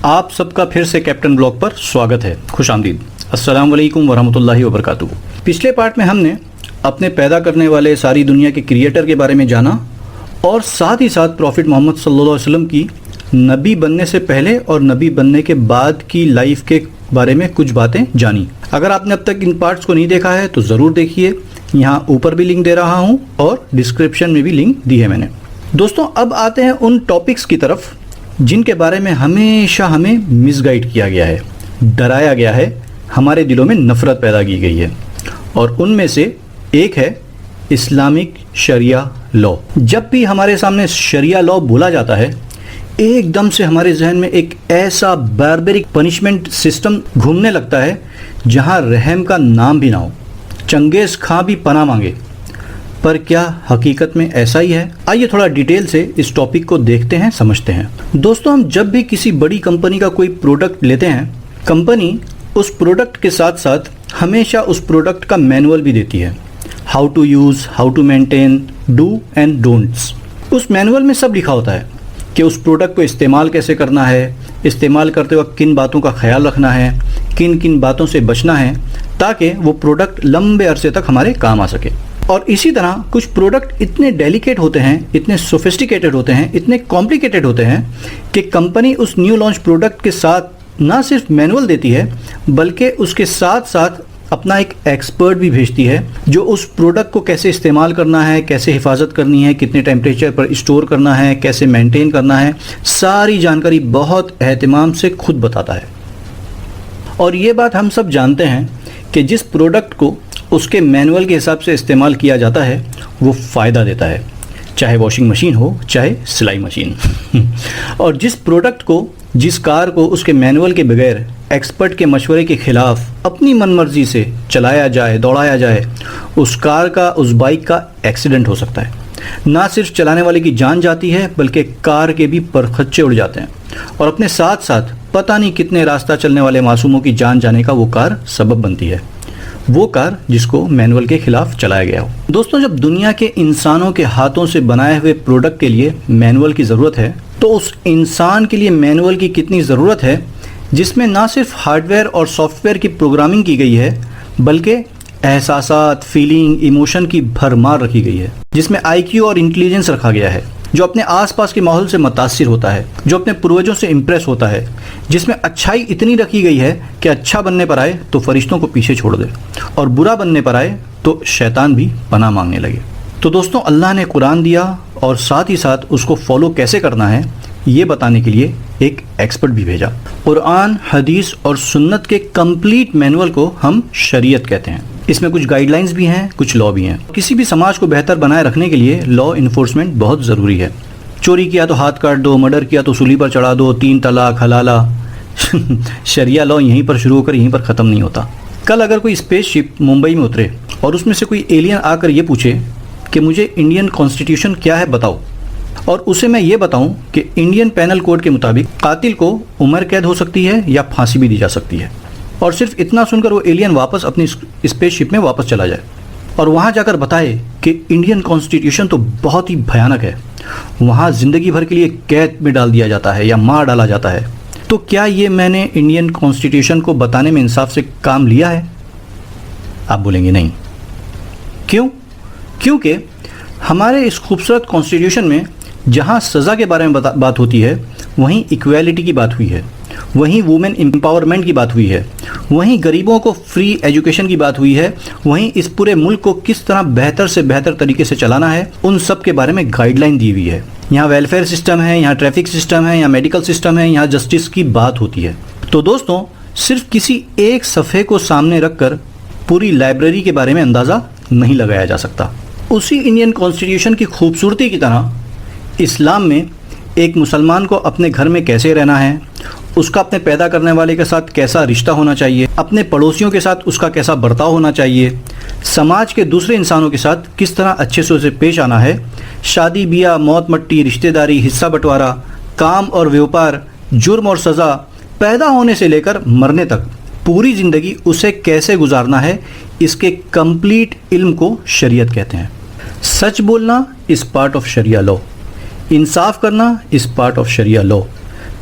آپ سب کا پھر سے کیپٹن بلاگ پر سواگت ہے. خوش آمدید. السلام علیکم ورحمۃ اللہ وبرکاتہ. پچھلے پارٹ میں ہم نے اپنے پیدا کرنے والے ساری دنیا کے کریٹر کے بارے میں جانا اور ساتھ ہی ساتھ پروفٹ محمد صلی اللہ علیہ وسلم کی نبی بننے سے پہلے اور نبی بننے کے بعد کی لائف کے بارے میں کچھ باتیں جانی. اگر آپ نے اب تک ان پارٹس کو نہیں دیکھا ہے تو ضرور دیکھیے. یہاں اوپر بھی لنک دے رہا ہوں اور ڈسکرپشن میں بھی لنک دی ہے میں نے. دوستوں اب آتے ہیں ان ٹاپکس کی طرف جن کے بارے میں ہمیشہ ہمیں مس گائیڈ کیا گیا ہے, ڈرایا گیا ہے, ہمارے دلوں میں نفرت پیدا کی گئی ہے. اور ان میں سے ایک ہے اسلامک شریعہ لا. جب بھی ہمارے سامنے شریعہ لا بولا جاتا ہے ایک دم سے ہمارے ذہن میں ایک ایسا باربرک پنشمنٹ سسٹم گھومنے لگتا ہے جہاں رحم کا نام بھی نہ ہو, چنگیز خان بھی پناہ مانگے. پر کیا حقیقت میں ایسا ہی ہے؟ آئیے تھوڑا ڈیٹیل سے اس ٹاپک کو دیکھتے ہیں, سمجھتے ہیں. دوستوں ہم جب بھی کسی بڑی کمپنی کا کوئی پروڈکٹ لیتے ہیں, کمپنی اس پروڈکٹ کے ساتھ ساتھ ہمیشہ اس پروڈکٹ کا مینول بھی دیتی ہے. How to use, how to maintain, do and don'ts. اس مینول میں سب لکھا ہوتا ہے کہ اس پروڈکٹ کو استعمال کیسے کرنا ہے, استعمال کرتے وقت کن باتوں کا خیال رکھنا ہے, کن کن باتوں سے بچنا ہے تاکہ وہ پروڈکٹ لمبے عرصے تک ہمارے کام آ سکے. اور اسی طرح کچھ پروڈکٹ اتنے ڈیلیکیٹ ہوتے ہیں, اتنے سوفسٹیکیٹڈ ہوتے ہیں, اتنے کمپلیکیٹڈ ہوتے ہیں کہ کمپنی اس نیو لانچ پروڈکٹ کے ساتھ نہ صرف مینول دیتی ہے بلکہ اس کے ساتھ ساتھ اپنا ایک ایکسپرٹ بھی بھیجتی ہے جو اس پروڈکٹ کو کیسے استعمال کرنا ہے, کیسے حفاظت کرنی ہے, کتنے ٹیمپریچر پر اسٹور کرنا ہے, کیسے مینٹین کرنا ہے, ساری جانکاری بہت اہتمام سے خود بتاتا ہے. اور یہ بات ہم سب جانتے ہیں کہ جس پروڈکٹ کو اس کے مینول کے حساب سے استعمال کیا جاتا ہے وہ فائدہ دیتا ہے, چاہے واشنگ مشین ہو چاہے سلائی مشین. اور جس پروڈکٹ کو, جس کار کو اس کے مینول کے بغیر ایکسپرٹ کے مشورے کے خلاف اپنی من مرضی سے چلایا جائے, دوڑایا جائے, اس کار کا, اس بائک کا ایکسیڈنٹ ہو سکتا ہے. نہ صرف چلانے والے کی جان جاتی ہے بلکہ کار کے بھی پرخچے اڑ جاتے ہیں اور اپنے ساتھ ساتھ پتہ نہیں کتنے راستہ چلنے والے معصوموں کی جان جانے کا وہ کار سبب بنتی ہے, وہ کار جس کو مینول کے خلاف چلایا گیا ہو. دوستوں جب دنیا کے انسانوں کے ہاتھوں سے بنائے ہوئے پروڈکٹ کے لیے مینول کی ضرورت ہے تو اس انسان کے لیے مینول کی کتنی ضرورت ہے جس میں نہ صرف ہارڈ ویئر اور سافٹ ویئر کی پروگرامنگ کی گئی ہے بلکہ احساسات, فیلنگ, ایموشن کی بھرمار رکھی گئی ہے, جس میں آئی کیو اور انٹیلیجنس رکھا گیا ہے, جو اپنے آس پاس کے ماحول سے متاثر ہوتا ہے, جو اپنے پروجوں سے امپریس ہوتا ہے, جس میں اچھائی اتنی رکھی گئی ہے کہ اچھا بننے پر آئے تو فرشتوں کو پیچھے چھوڑ دے اور برا بننے پر آئے تو شیطان بھی پناہ مانگنے لگے. تو دوستوں اللہ نے قرآن دیا اور ساتھ ہی ساتھ اس کو فالو کیسے کرنا ہے یہ بتانے کے لیے ایک ایکسپرٹ بھی بھیجا. قرآن, حدیث اور سنت کے کمپلیٹ مینول کو ہم شریعت کہتے ہیں. اس میں کچھ گائیڈ لائنز بھی ہیں, کچھ لا بھی ہیں. کسی بھی سماج کو بہتر بنائے رکھنے کے لیے لا انفورسمنٹ بہت ضروری ہے. چوری کیا تو ہاتھ کاٹ دو, مرڈر کیا تو سولی پر چڑھا دو, 3 طلاق, حلالہ. شریعہ لا یہیں پر شروع ہو کر یہیں پر ختم نہیں ہوتا. کل اگر کوئی اسپیس شپ ممبئی میں اترے اور اس میں سے کوئی ایلین آ کر یہ پوچھے کہ مجھے انڈین کانسٹیٹیوشن کیا ہے بتاؤ, اور اسے میں یہ بتاؤں کہ انڈین پینل کوڈ کے مطابق قاتل کو عمر قید ہو سکتی ہے یا پھانسی بھی دی جا سکتی ہے, اور صرف اتنا سن کر وہ ایلین واپس اپنی اسپیس شپ میں واپس چلا جائے اور وہاں جا کر بتائے کہ انڈین کانسٹیٹیوشن تو بہت ہی بھیانک ہے, وہاں زندگی بھر کے لیے قید میں ڈال دیا جاتا ہے یا مار ڈالا جاتا ہے, تو کیا یہ میں نے انڈین کانسٹیٹیوشن کو بتانے میں انصاف سے کام لیا ہے؟ آپ بولیں گے نہیں. کیوں؟ کیونکہ ہمارے اس خوبصورت کانسٹیٹیوشن میں جہاں سزا کے بارے میں بات ہوتی ہے وہیں ایکویلٹی کی بات ہوئی ہے, وہیں وومن امپاورمنٹ کی بات ہوئی ہے, وہیں غریبوں کو فری ایجوکیشن کی بات ہوئی ہے, وہیں اس پورے ملک کو کس طرح بہتر سے بہتر طریقے سے چلانا ہے ان سب کے بارے میں گائیڈ لائن دی ہوئی ہے. یہاں ویلفیئر سسٹم ہے, یہاں ٹریفک سسٹم ہے, یہاں میڈیکل سسٹم ہے, یہاں جسٹس کی بات ہوتی ہے. تو دوستوں صرف کسی ایک صفحے کو سامنے رکھ کر پوری لائبریری کے بارے میں اندازہ نہیں لگایا جا سکتا. اسی انڈین کانسٹیٹیوشن کی خوبصورتی کی طرح اسلام میں ایک مسلمان کو اپنے گھر میں کیسے رہنا ہے, اس کا اپنے پیدا کرنے والے کے ساتھ کیسا رشتہ ہونا چاہیے, اپنے پڑوسیوں کے ساتھ اس کا کیسا برتاؤ ہونا چاہیے, سماج کے دوسرے انسانوں کے ساتھ کس طرح اچھے سے اسے پیش آنا ہے, شادی بیاہ, موت مٹی, رشتہ داری, حصہ بٹوارا, کام اور ویوپار, جرم اور سزا, پیدا ہونے سے لے کر مرنے تک پوری زندگی اسے کیسے گزارنا ہے, اس کے کمپلیٹ علم کو شریعت کہتے ہیں. سچ بولنا از پارٹ آف شریعہ لا, انصاف کرنا is part of Shariah law,